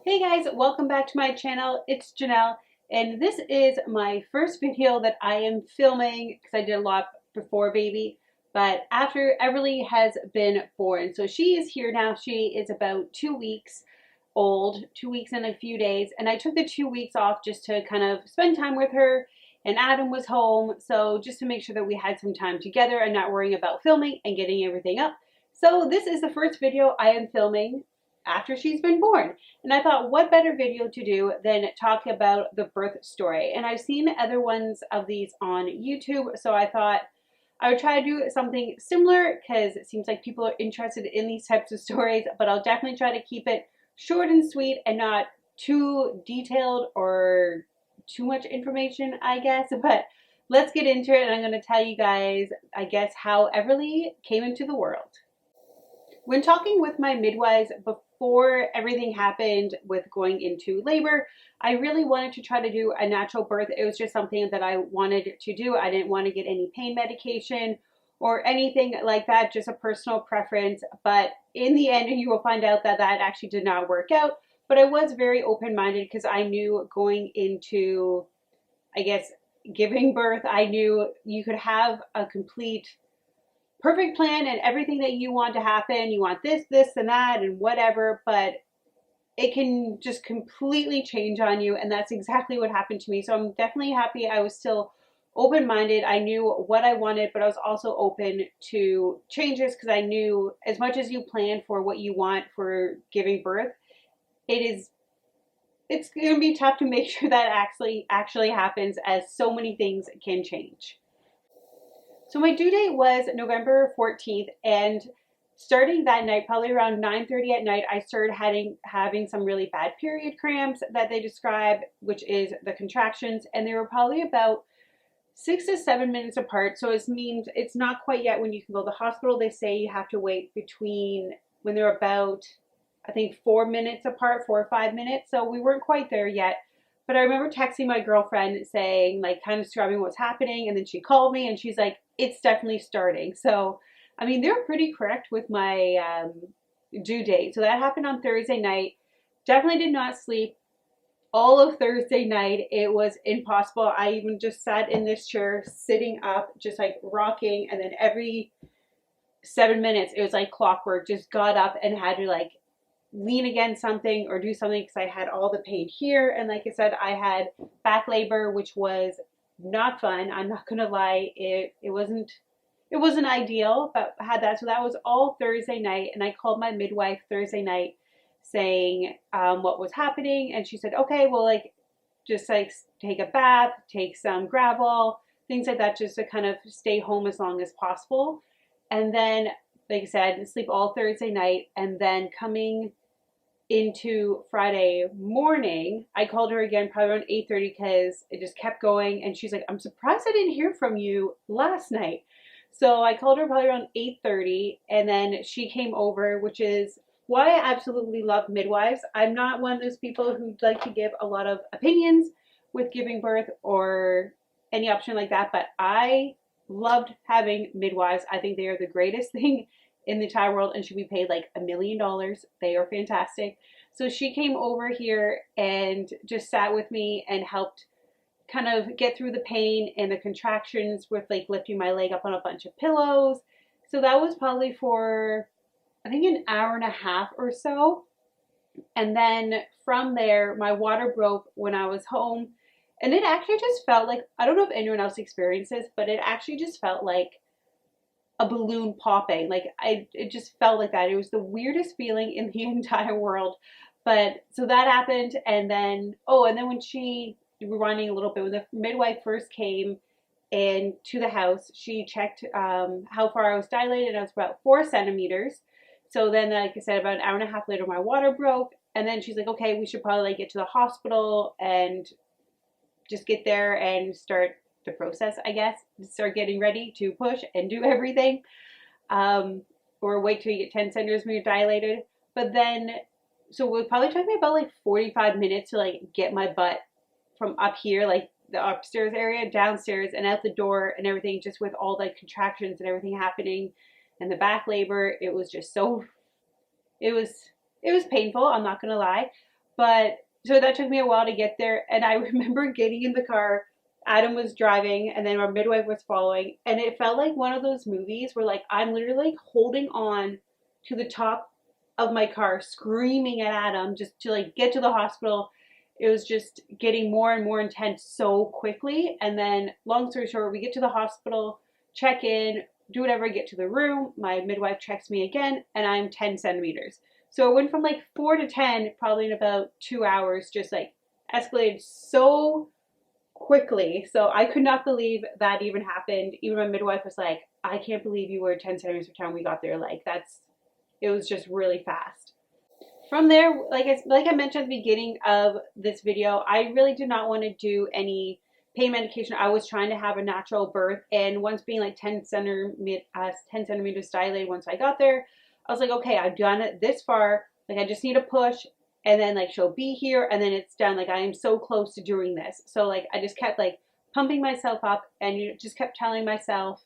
Hey guys, welcome back to my channel. It's Janelle, and this is my first video that I am filming because I did a lot before baby, but after Everly has been born. So she is here now. She is about 2 weeks old, 2 weeks and a few days, and I took the 2 weeks off just to kind of spend time with her, and Adam was home, so just to make sure that we had some time together and not worrying about filming and getting everything up. So this is the first video I am filming after she's been born. And I thought, what better video to do than talk about the birth story? And I've seen other ones of these on YouTube, so I thought I would try to do something similar because it seems like people are interested in these types of stories, but I'll definitely try to keep it short and sweet and not too detailed or too much information, I guess. But let's get into it, and I'm going to tell you guys, I guess, how Everly came into the world. When talking with my midwives before everything happened with going into labor, I really wanted to try to do a natural birth. It was just something that I wanted to do. I didn't want to get any pain medication or anything like that, just a personal preference. But in the end, you will find out that that actually did not work out. But I was very open-minded because I knew going into, I guess, giving birth, I knew you could have a complete perfect plan and everything that you want to happen. You want this, this, and that, and whatever, but it can just completely change on you, and that's exactly what happened to me. So I'm definitely happy I was still open-minded. I knew what I wanted, but I was also open to changes because I knew as much as you plan for what you want for giving birth, it's going to be tough to make sure that actually happens, as so many things can change. So my due date was November 14th, and starting that night, probably around 9:30 at night, I started having some really bad period cramps that they describe, which is the contractions, and they were probably about 6 to 7 minutes apart. So it means it's not quite yet when you can go to the hospital. They say you have to wait between when they're about, I think, 4 minutes apart, 4 or 5 minutes. So we weren't quite there yet. But I remember texting my girlfriend saying, like, kind of describing what's happening, and then she called me and she's like, it's definitely starting. So, I mean, they're pretty correct with my due date. So that happened on Thursday night. Definitely did not sleep all of Thursday night. It was impossible. I even just sat in this chair, sitting up, just like rocking, and then every 7 minutes, it was like clockwork, just got up and had to like lean against something or do something because I had all the pain here. And like I said, I had back labor, which was not fun. I'm not gonna lie, it wasn't ideal, but I had that. So that was all Thursday night, and I called my midwife Thursday night saying what was happening, and she said, okay, well, like, just like take a bath, take some Gravol, things like that, just to kind of stay home as long as possible. And then, like I said, sleep all Thursday night, and then coming into Friday morning, I called her again probably around 8:30 because it just kept going, and she's like, I'm surprised I didn't hear from you last night. So I called her probably around 8:30, and then she came over, which is why I absolutely love midwives. I'm not one of those people who like to give a lot of opinions with giving birth or any option like that, but I loved having midwives. I think they are the greatest thing in the entire world and should be paid like $1 million. They are fantastic. So she came over here and just sat with me and helped kind of get through the pain and the contractions with like lifting my leg up on a bunch of pillows. So that was probably for, I think, an hour and a half or so. And then from there, my water broke when I was home. And it actually just felt like, I don't know if anyone else experienced this, but it actually just felt like a balloon popping. Like, it just felt like that. It was the weirdest feeling in the entire world. But so that happened, and then when we're running a little bit, when the midwife first came and to the house, she checked how far I was dilated, and I was about 4 centimeters. So then, like I said, about an hour and a half later, my water broke, and then she's like, okay, we should probably like get to the hospital and just get there and start the process, I guess, start getting ready to push and do everything, or wait till you get 10 centimeters when you're dilated. But then, so it would probably took me about like 45 minutes to like get my butt from up here, like the upstairs area, downstairs, and out the door and everything, just with all the contractions and everything happening and the back labor. It was just so, it was painful, I'm not gonna lie. But so that took me a while to get there. And I remember getting in the car, Adam was driving, and then our midwife was following. And it felt like one of those movies where like I'm literally like holding on to the top of my car, screaming at Adam just to like get to the hospital. It was just getting more and more intense so quickly. And then, long story short, we get to the hospital, check in, do whatever, get to the room. My midwife checks me again, and I'm 10 centimeters. So it went from like 4 to 10 probably in about 2 hours, just like escalated so quickly. So I could not believe that even happened. Even my midwife was like, I can't believe you were 10 centimeters per time we got there. Like it was just really fast. From there, like I mentioned at the beginning of this video, I really did not want to do any pain medication. I was trying to have a natural birth, and once being like 10 centimeters dilated, once I got there, I was like, okay, I've done it this far. Like I just need a push, and then like she'll be here, and then it's done. Like I am so close to doing this. So like I just kept like pumping myself up, and just kept telling myself,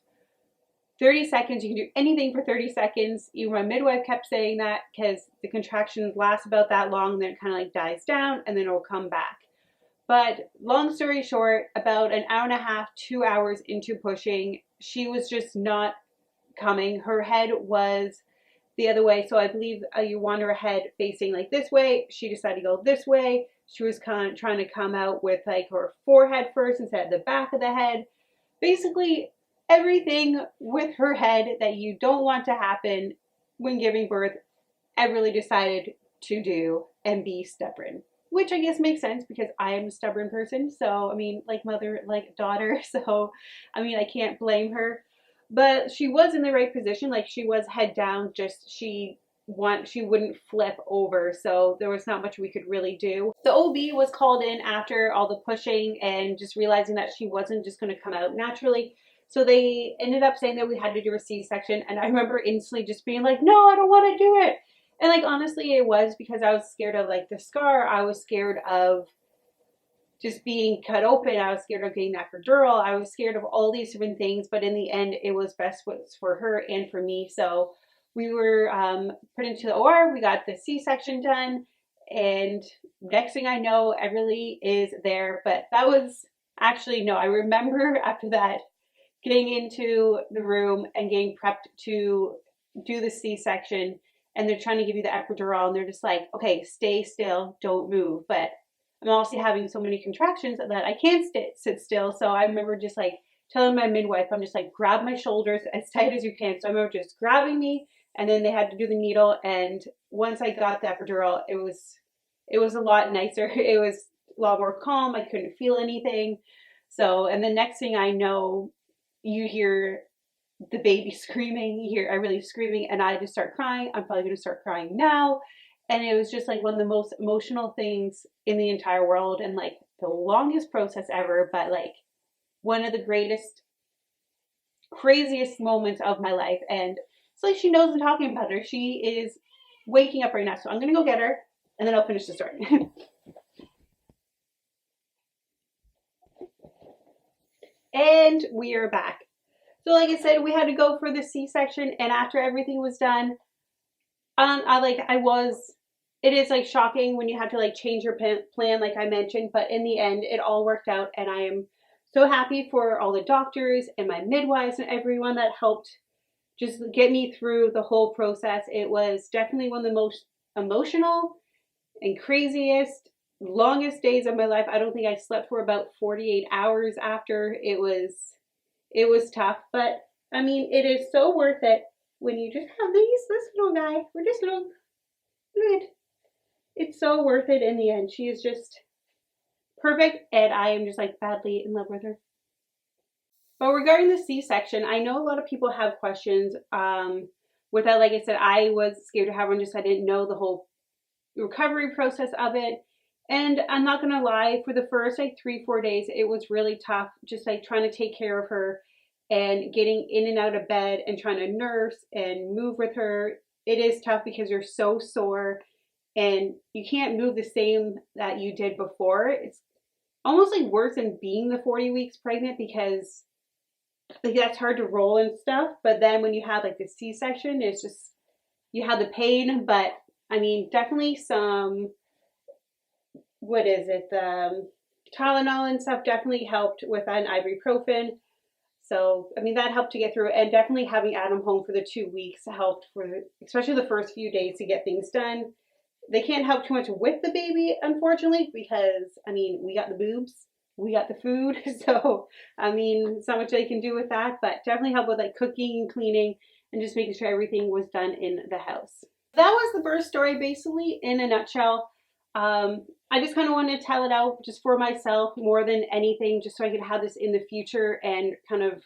30 seconds, you can do anything for 30 seconds. Even my midwife kept saying that because the contractions last about that long, then it kind of like dies down and then it'll come back. But long story short, about an hour and a half, 2 hours into pushing, she was just not coming. Her head was the other way. So I believe you want her head facing like this way. She decided to go this way. She was kind of trying to come out with like her forehead first instead of the back of the head. Basically, everything with her head that you don't want to happen when giving birth, I really decided to do and be stubborn. Which I guess makes sense because I am a stubborn person. So, I mean, like mother, like daughter. So, I mean, I can't blame her. But she was in the right position. Like she was head down, just she wouldn't flip over. So there was not much we could really do. The OB was called in after all the pushing and just realizing that she wasn't just going to come out naturally. So they ended up saying that we had to do a C-section, and I remember instantly just being like, no, I don't want to do it. And like, honestly, it was because I was scared of like the scar. I was scared of just being cut open. I was scared of getting that epidural. I was scared of all these different things, but in the end, it was best for her and for me. So we were put into the OR. We got the C-section done, and next thing I know, Everly is there. But that was actually, no, I remember after that, getting into the room and getting prepped to do the C-section, and they're trying to give you the epidural, and they're just like, okay, stay still, don't move. But I'm also having so many contractions that I can't sit still. So I remember just like telling my midwife, I'm just like, grab my shoulders as tight as you can. So I remember just grabbing me, and then they had to do the needle. And once I got the epidural, it was a lot nicer. It was a lot more calm. I couldn't feel anything. So, and the next thing I know, you hear the baby screaming, you hear Everly screaming, and I just start crying. I'm probably going to start crying now. And it was just like one of the most emotional things in the entire world, and like the longest process ever, but like one of the greatest, craziest moments of my life. And it's like she knows I'm talking about her. She is waking up right now. So I'm going to go get her, and then I'll finish the story. And we are back. So like I said, we had to go for the C-section, and after everything was done, it is like shocking when you have to like change your plan, like I mentioned, but in the end, it all worked out, and I am so happy for all the doctors and my midwives and everyone that helped just get me through the whole process. It was definitely one of the most emotional and craziest, longest days of my life. I don't think I slept for about 48 hours after. It was tough, but I mean, it is so worth it when you just have this little guy. We're just little good. It's so worth it in the end. She is just perfect, and I am just like badly in love with her. But regarding the C-section, I know a lot of people have questions with that. Like I said, I was scared to have one, just I didn't know the whole recovery process of it. And I'm not gonna lie, for the first like 3-4 days, it was really tough, just like trying to take care of her and getting in and out of bed and trying to nurse and move with her. It is tough because you're so sore and you can't move the same that you did before. It's almost like worse than being the 40 weeks pregnant, because like that's hard to roll and stuff. But then when you have like the C-section, it's just, you have the pain. But I mean, definitely some what is it, the Tylenol and stuff definitely helped with an ibuprofen. So, I mean, that helped to get through it. And definitely having Adam home for the 2 weeks helped for, especially the first few days to get things done. They can't help too much with the baby, unfortunately, because, I mean, we got the boobs, we got the food. So, I mean, it's not much they can do with that, but definitely help with like cooking, cleaning, and just making sure everything was done in the house. That was the birth story basically in a nutshell. I just kind of wanted to tell it out just for myself more than anything, just so I could have this in the future and kind of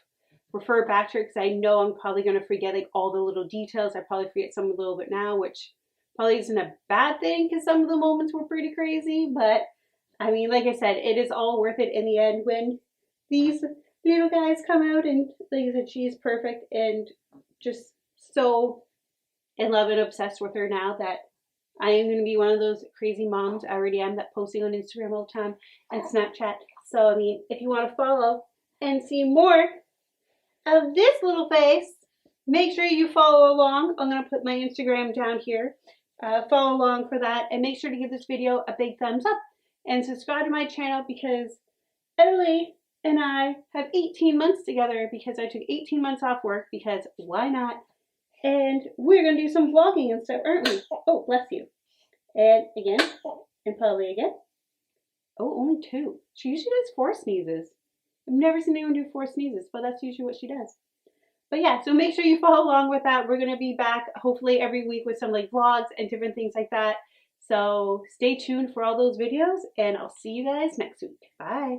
refer back to it, because I know I'm probably going to forget like all the little details. I probably forget some a little bit now, which probably isn't a bad thing because some of the moments were pretty crazy. But I mean, like I said, it is all worth it in the end when these little guys come out. And like I said, she is perfect and just so in love and obsessed with her now that I am going to be one of those crazy moms. I already am, that posting on Instagram all the time and Snapchat. So, I mean, if you want to follow and see more of this little face, make sure you follow along. I'm going to put my Instagram down here. Follow along for that. And make sure to give this video a big thumbs up. And subscribe to my channel because Emily and I have 18 months together because I took 18 months off work because why not? And we're going to do some vlogging and stuff, aren't we? Oh, bless you. And again, and probably again. Oh, only 2. She usually does 4 sneezes. I've never seen anyone do 4 sneezes, but that's usually what she does. But yeah, so make sure you follow along with that. We're going to be back hopefully every week with some like vlogs and different things like that. So stay tuned for all those videos, and I'll see you guys next week. Bye.